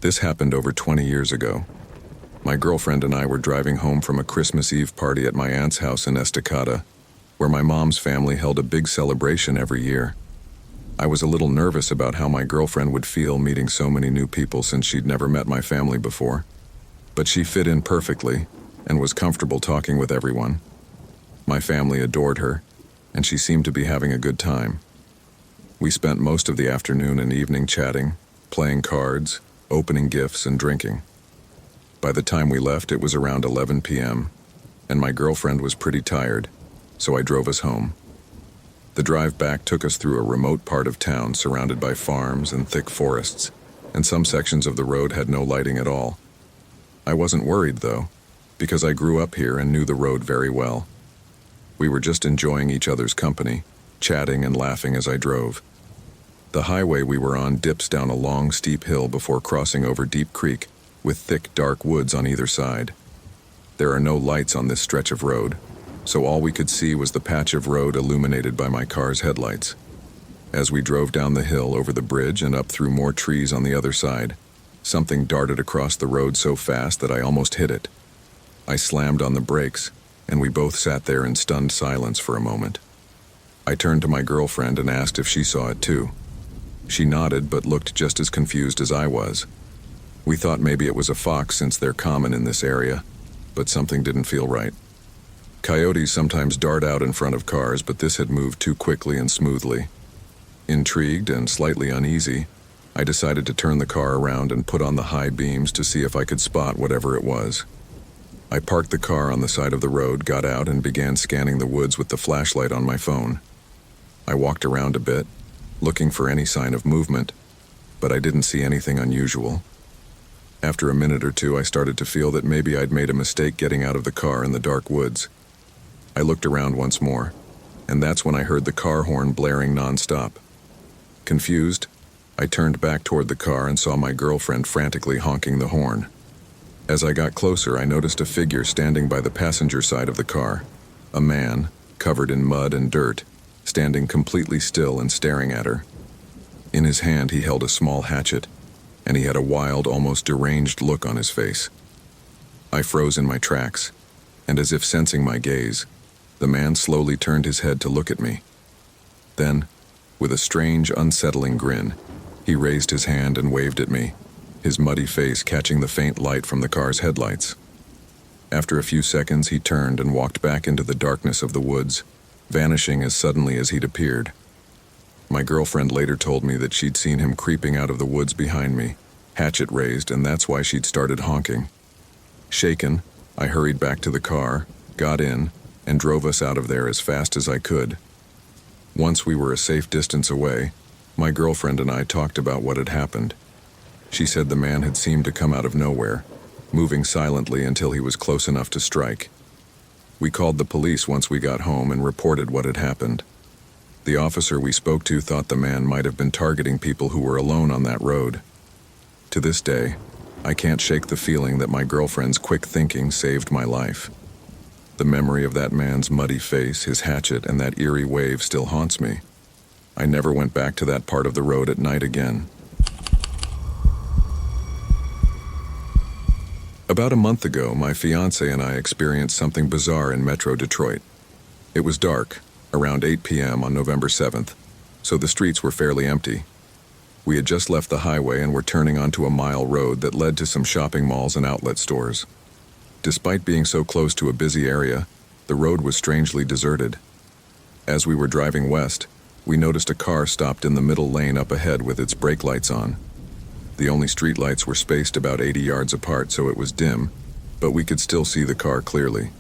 This happened over 20 years ago. My girlfriend and I were driving home from a Christmas Eve party at my aunt's house in Estacada, where my mom's family held a big celebration every year. I was a little nervous about how my girlfriend would feel meeting so many new people since she'd never met my family before. But she fit in perfectly and was comfortable talking with everyone. My family adored her, and she seemed to be having a good time. We spent most of the afternoon and evening chatting, playing cards, opening gifts, and drinking. By the time we left, it was around 11 p.m., and my girlfriend was pretty tired, so I drove us home. The drive back took us through a remote part of town surrounded by farms and thick forests, and some sections of the road had no lighting at all. I wasn't worried, though, because I grew up here and knew the road very well. We were just enjoying each other's company, chatting and laughing as I drove. The highway we were on dips down a long, steep hill before crossing over Deep Creek, with thick, dark woods on either side. There are no lights on this stretch of road, so all we could see was the patch of road illuminated by my car's headlights. As we drove down the hill over the bridge and up through more trees on the other side, something darted across the road so fast that I almost hit it. I slammed on the brakes, and we both sat there in stunned silence for a moment. I turned to my girlfriend and asked if she saw it too. She nodded but looked just as confused as I was. We thought maybe it was a fox since they're common in this area, but something didn't feel right. Coyotes sometimes dart out in front of cars, but this had moved too quickly and smoothly. Intrigued and slightly uneasy, I decided to turn the car around and put on the high beams to see if I could spot whatever it was. I parked the car on the side of the road, got out, and began scanning the woods with the flashlight on my phone. I walked around a bit, looking for any sign of movement, but I didn't see anything unusual. After a minute or two, I started to feel that maybe I'd made a mistake getting out of the car in the dark woods. I looked around once more, and that's when I heard the car horn blaring nonstop. Confused, I turned back toward the car and saw my girlfriend frantically honking the horn. As I got closer, I noticed a figure standing by the passenger side of the car, a man, covered in mud and dirt, standing completely still and staring at her. In his hand, he held a small hatchet, and he had a wild, almost deranged look on his face. I froze in my tracks, and as if sensing my gaze, the man slowly turned his head to look at me. Then, with a strange, unsettling grin, he raised his hand and waved at me, his muddy face catching the faint light from the car's headlights. After a few seconds, he turned and walked back into the darkness of the woods, vanishing as suddenly as he'd appeared. My girlfriend later told me that she'd seen him creeping out of the woods behind me, hatchet raised, and that's why she'd started honking. Shaken, I hurried back to the car, got in, and drove us out of there as fast as I could. Once we were a safe distance away, my girlfriend and I talked about what had happened. She said the man had seemed to come out of nowhere, moving silently until he was close enough to strike. We called the police once we got home and reported what had happened. The officer we spoke to thought the man might have been targeting people who were alone on that road. To this day, I can't shake the feeling that my girlfriend's quick thinking saved my life. The memory of that man's muddy face, his hatchet, and that eerie wave still haunts me. I never went back to that part of the road at night again. About a month ago, my fiancé and I experienced something bizarre in Metro Detroit. It was dark, around 8 p.m. on November 7th, so the streets were fairly empty. We had just left the highway and were turning onto a mile road that led to some shopping malls and outlet stores. Despite being so close to a busy area, the road was strangely deserted. As we were driving west, we noticed a car stopped in the middle lane up ahead with its brake lights on. The only street lights were spaced about 80 yards apart, so it was dim, but we could still see the car clearly.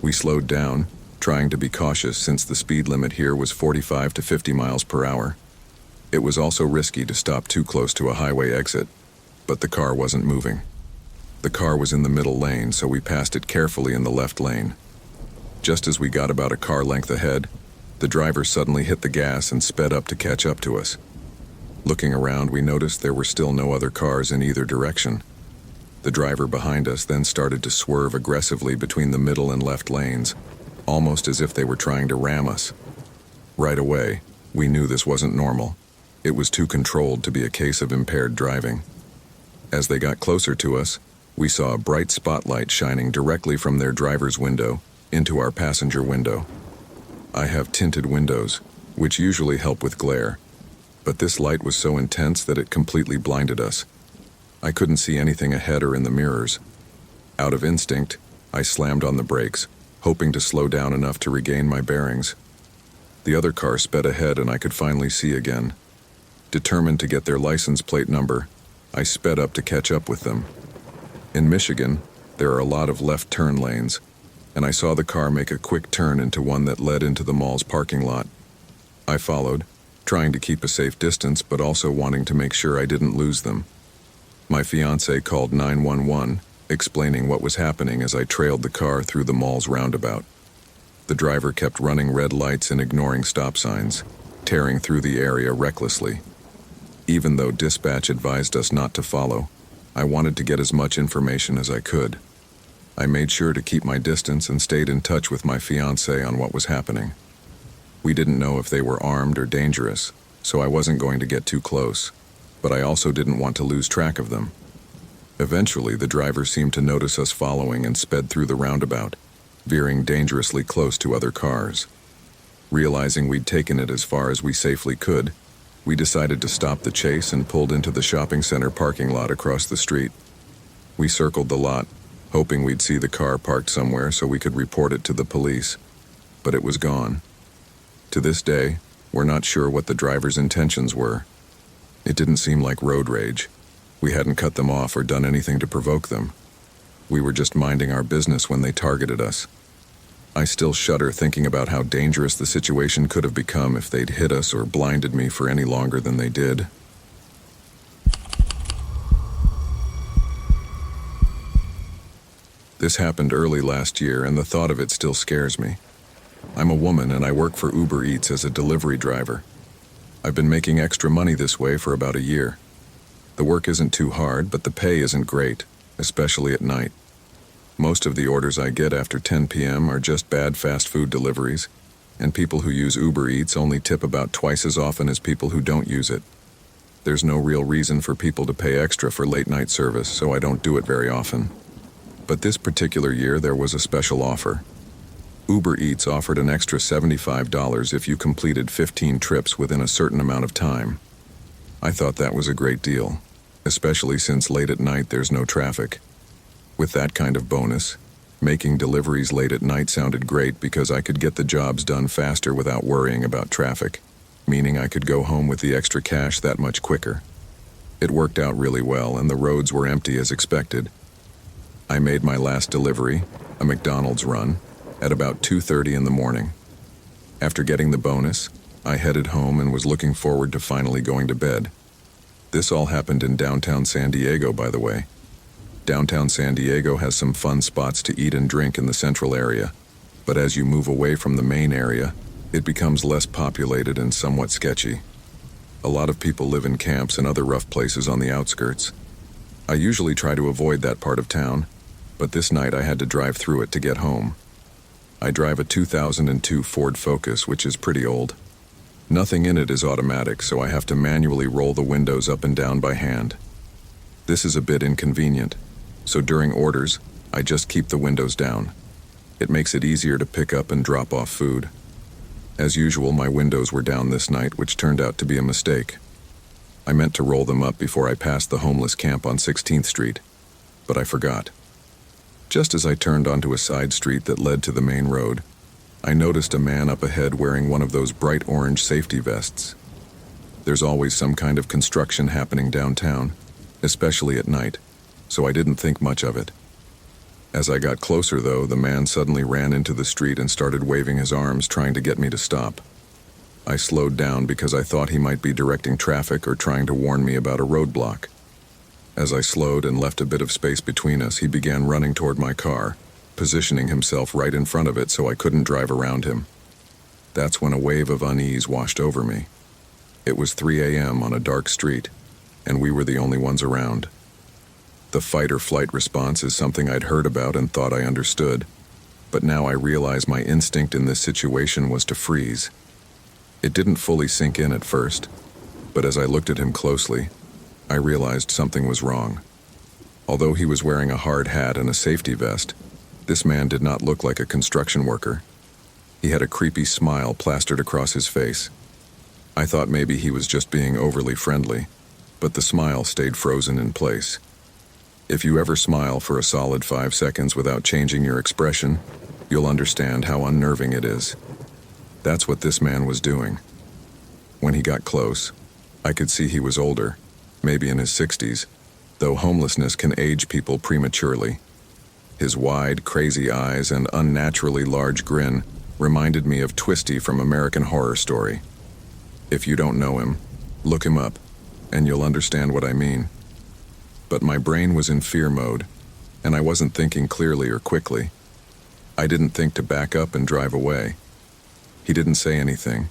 We slowed down, trying to be cautious since the speed limit here was 45 to 50 miles per hour. It was also risky to stop too close to a highway exit, but the car wasn't moving. The car was in the middle lane, so we passed it carefully in the left lane. Just as we got about a car length ahead, the driver suddenly hit the gas and sped up to catch up to us. Looking around, we noticed there were still no other cars in either direction. The driver behind us then started to swerve aggressively between the middle and left lanes, almost as if they were trying to ram us. Right away, we knew this wasn't normal. It was too controlled to be a case of impaired driving. As they got closer to us, we saw a bright spotlight shining directly from their driver's window into our passenger window. I have tinted windows, which usually help with glare, but this light was so intense that it completely blinded us. I couldn't see anything ahead or in the mirrors. Out of instinct, I slammed on the brakes, hoping to slow down enough to regain my bearings. The other car sped ahead and I could finally see again. Determined to get their license plate number, I sped up to catch up with them. In Michigan, there are a lot of left turn lanes, and I saw the car make a quick turn into one that led into the mall's parking lot. I followed, trying to keep a safe distance but also wanting to make sure I didn't lose them. My fiancé called 911, explaining what was happening as I trailed the car through the mall's roundabout. The driver kept running red lights and ignoring stop signs, tearing through the area recklessly. Even though dispatch advised us not to follow, I wanted to get as much information as I could. I made sure to keep my distance and stayed in touch with my fiancé on what was happening. We didn't know if they were armed or dangerous, so I wasn't going to get too close, but I also didn't want to lose track of them. Eventually, the driver seemed to notice us following and sped through the roundabout, veering dangerously close to other cars. Realizing we'd taken it as far as we safely could, we decided to stop the chase and pulled into the shopping center parking lot across the street. We circled the lot, hoping we'd see the car parked somewhere so we could report it to the police, but it was gone. To this day, we're not sure what the driver's intentions were. It didn't seem like road rage. We hadn't cut them off or done anything to provoke them. We were just minding our business when they targeted us. I still shudder thinking about how dangerous the situation could have become if they'd hit us or blinded me for any longer than they did. This happened early last year, and the thought of it still scares me. I'm a woman and I work for Uber Eats as a delivery driver. I've been making extra money this way for about a year. The work isn't too hard, but the pay isn't great, especially at night. Most of the orders I get after 10 p.m. are just bad fast food deliveries, and people who use Uber Eats only tip about twice as often as people who don't use it. There's no real reason for people to pay extra for late night service, so I don't do it very often. But this particular year there was a special offer. Uber Eats offered an extra $75 if you completed 15 trips within a certain amount of time. I thought that was a great deal, especially since late at night there's no traffic. With that kind of bonus, making deliveries late at night sounded great because I could get the jobs done faster without worrying about traffic, meaning I could go home with the extra cash that much quicker. It worked out really well and the roads were empty as expected. I made my last delivery, a McDonald's run, at about 2:30 in the morning. After getting the bonus, I headed home and was looking forward to finally going to bed. This all happened in downtown San Diego, by the way. Downtown San Diego has some fun spots to eat and drink in the central area, but as you move away from the main area, it becomes less populated and somewhat sketchy. A lot of people live in camps and other rough places on the outskirts. I usually try to avoid that part of town, but this night I had to drive through it to get home. I drive a 2002 Ford Focus, which is pretty old. Nothing in it is automatic, so I have to manually roll the windows up and down by hand. This is a bit inconvenient, so during orders, I just keep the windows down. It makes it easier to pick up and drop off food. As usual, my windows were down this night, which turned out to be a mistake. I meant to roll them up before I passed the homeless camp on 16th Street, but I forgot. Just as I turned onto a side street that led to the main road, I noticed a man up ahead wearing one of those bright orange safety vests. There's always some kind of construction happening downtown, especially at night, so I didn't think much of it. As I got closer, though, the man suddenly ran into the street and started waving his arms, trying to get me to stop. I slowed down because I thought he might be directing traffic or trying to warn me about a roadblock. As I slowed and left a bit of space between us, he began running toward my car, positioning himself right in front of it so I couldn't drive around him. That's when a wave of unease washed over me. It was 3 a.m. on a dark street, and we were the only ones around. The fight-or-flight response is something I'd heard about and thought I understood, but now I realize my instinct in this situation was to freeze. It didn't fully sink in at first, but as I looked at him closely, I realized something was wrong. Although he was wearing a hard hat and a safety vest, this man did not look like a construction worker. He had a creepy smile plastered across his face. I thought maybe he was just being overly friendly, but the smile stayed frozen in place. If you ever smile for a solid 5 seconds without changing your expression, you'll understand how unnerving it is. That's what this man was doing. When he got close, I could see he was older, maybe in his 60s, though homelessness can age people prematurely. His wide, crazy eyes and unnaturally large grin reminded me of Twisty from American Horror Story. If you don't know him, look him up, and you'll understand what I mean. But my brain was in fear mode, and I wasn't thinking clearly or quickly. I didn't think to back up and drive away. He didn't say anything.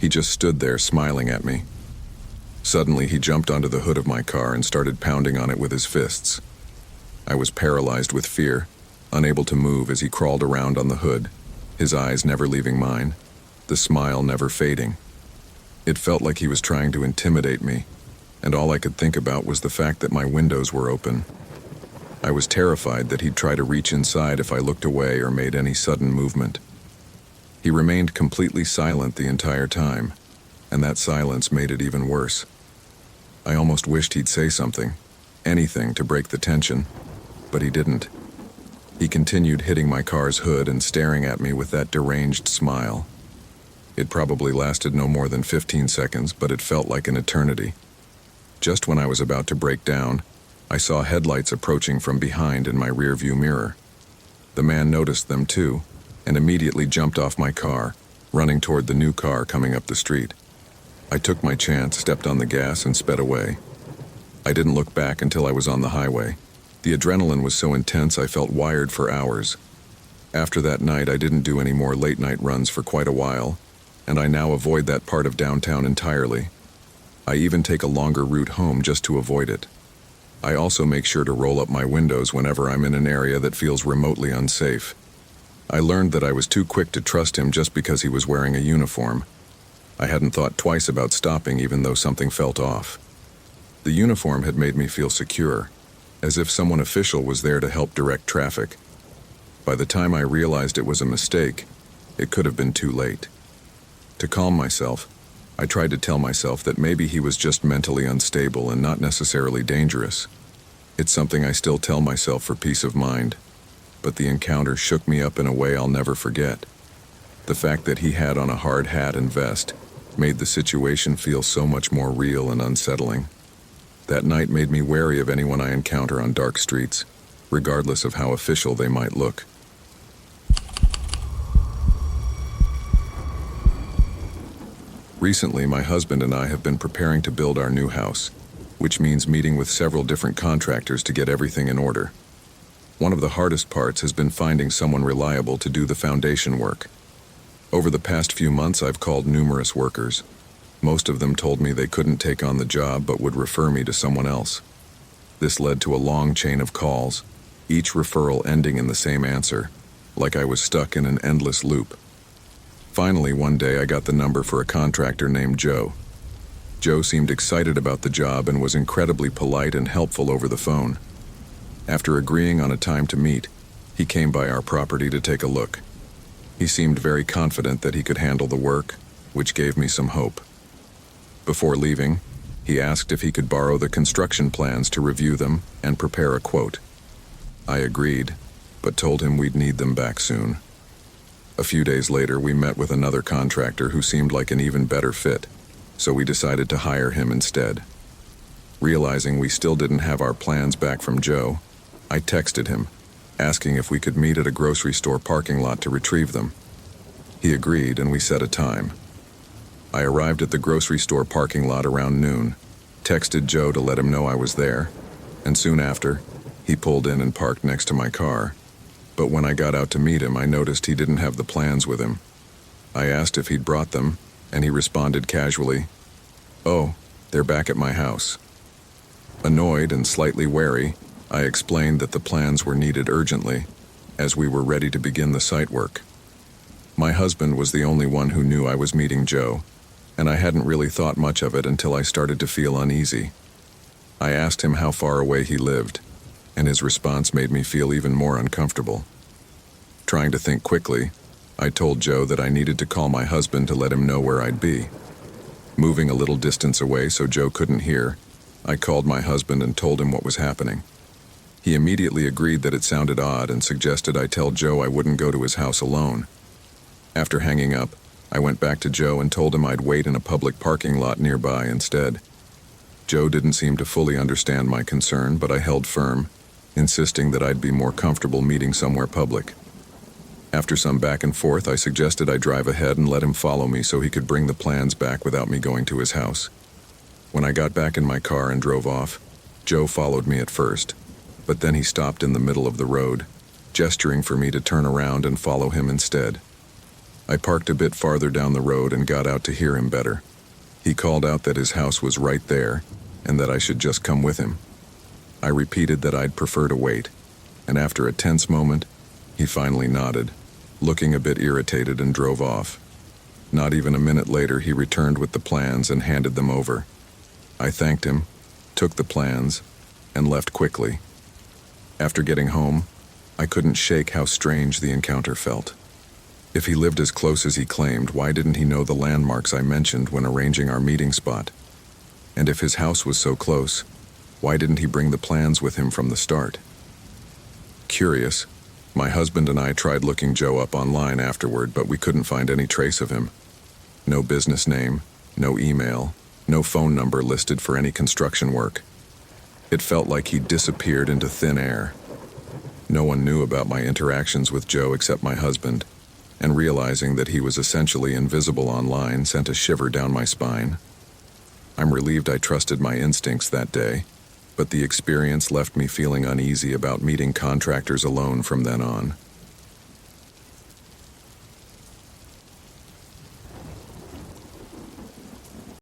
He just stood there smiling at me. Suddenly, he jumped onto the hood of my car and started pounding on it with his fists. I was paralyzed with fear, unable to move as he crawled around on the hood, his eyes never leaving mine, the smile never fading. It felt like he was trying to intimidate me, and all I could think about was the fact that my windows were open. I was terrified that he'd try to reach inside if I looked away or made any sudden movement. He remained completely silent the entire time, and that silence made it even worse. I almost wished he'd say something, anything to break the tension, but he didn't. He continued hitting my car's hood and staring at me with that deranged smile. It probably lasted no more than 15 seconds, but it felt like an eternity. Just when I was about to break down, I saw headlights approaching from behind in my rearview mirror. The man noticed them too, and immediately jumped off my car, running toward the new car coming up the street. I took my chance, stepped on the gas, and sped away. I didn't look back until I was on the highway. The adrenaline was so intense I felt wired for hours. After that night, I didn't do any more late-night runs for quite a while, and I now avoid that part of downtown entirely. I even take a longer route home just to avoid it. I also make sure to roll up my windows whenever I'm in an area that feels remotely unsafe. I learned that I was too quick to trust him just because he was wearing a uniform. I hadn't thought twice about stopping even though something felt off. The uniform had made me feel secure, as if someone official was there to help direct traffic. By the time I realized it was a mistake, it could have been too late. To calm myself, I tried to tell myself that maybe he was just mentally unstable and not necessarily dangerous. It's something I still tell myself for peace of mind, but the encounter shook me up in a way I'll never forget. The fact that he had on a hard hat and vest made the situation feel so much more real and unsettling. That night made me wary of anyone I encounter on dark streets, regardless of how official they might look. Recently, my husband and I have been preparing to build our new house, which means meeting with several different contractors to get everything in order. One of the hardest parts has been finding someone reliable to do the foundation work. Over the past few months, I've called numerous workers. Most of them told me they couldn't take on the job but would refer me to someone else. This led to a long chain of calls, each referral ending in the same answer, like I was stuck in an endless loop. Finally, one day I got the number for a contractor named Joe. Joe seemed excited about the job and was incredibly polite and helpful over the phone. After agreeing on a time to meet, he came by our property to take a look. He seemed very confident that he could handle the work, which gave me some hope. Before leaving, he asked if he could borrow the construction plans to review them and prepare a quote. I agreed, but told him we'd need them back soon. A few days later, we met with another contractor who seemed like an even better fit, so we decided to hire him instead. Realizing we still didn't have our plans back from Joe, I texted him, asking if we could meet at a grocery store parking lot to retrieve them. He agreed, and we set a time. I arrived at the grocery store parking lot around noon, texted Joe to let him know I was there, and soon after, he pulled in and parked next to my car. But when I got out to meet him, I noticed he didn't have the plans with him. I asked if he'd brought them, and he responded casually, "Oh, they're back at my house." Annoyed and slightly wary, I explained that the plans were needed urgently, as we were ready to begin the site work. My husband was the only one who knew I was meeting Joe, and I hadn't really thought much of it until I started to feel uneasy. I asked him how far away he lived, and his response made me feel even more uncomfortable. Trying to think quickly, I told Joe that I needed to call my husband to let him know where I'd be. Moving a little distance away so Joe couldn't hear, I called my husband and told him what was happening. He immediately agreed that it sounded odd and suggested I tell Joe I wouldn't go to his house alone. After hanging up, I went back to Joe and told him I'd wait in a public parking lot nearby instead. Joe didn't seem to fully understand my concern, but I held firm, insisting that I'd be more comfortable meeting somewhere public. After some back and forth, I suggested I drive ahead and let him follow me so he could bring the plans back without me going to his house. When I got back in my car and drove off, Joe followed me at first, but then he stopped in the middle of the road, gesturing for me to turn around and follow him instead. I parked a bit farther down the road and got out to hear him better. He called out that his house was right there and that I should just come with him. I repeated that I'd prefer to wait, and after a tense moment, he finally nodded, looking a bit irritated, and drove off. Not even a minute later, he returned with the plans and handed them over. I thanked him, took the plans, and left quickly. After getting home, I couldn't shake how strange the encounter felt. If he lived as close as he claimed, why didn't he know the landmarks I mentioned when arranging our meeting spot? And if his house was so close, why didn't he bring the plans with him from the start? Curious, my husband and I tried looking Joe up online afterward, but we couldn't find any trace of him. No business name, no email, no phone number listed for any construction work. It felt like he'd disappeared into thin air. No one knew about my interactions with Joe except my husband, and realizing that he was essentially invisible online sent a shiver down my spine. I'm relieved I trusted my instincts that day, but the experience left me feeling uneasy about meeting contractors alone from then on.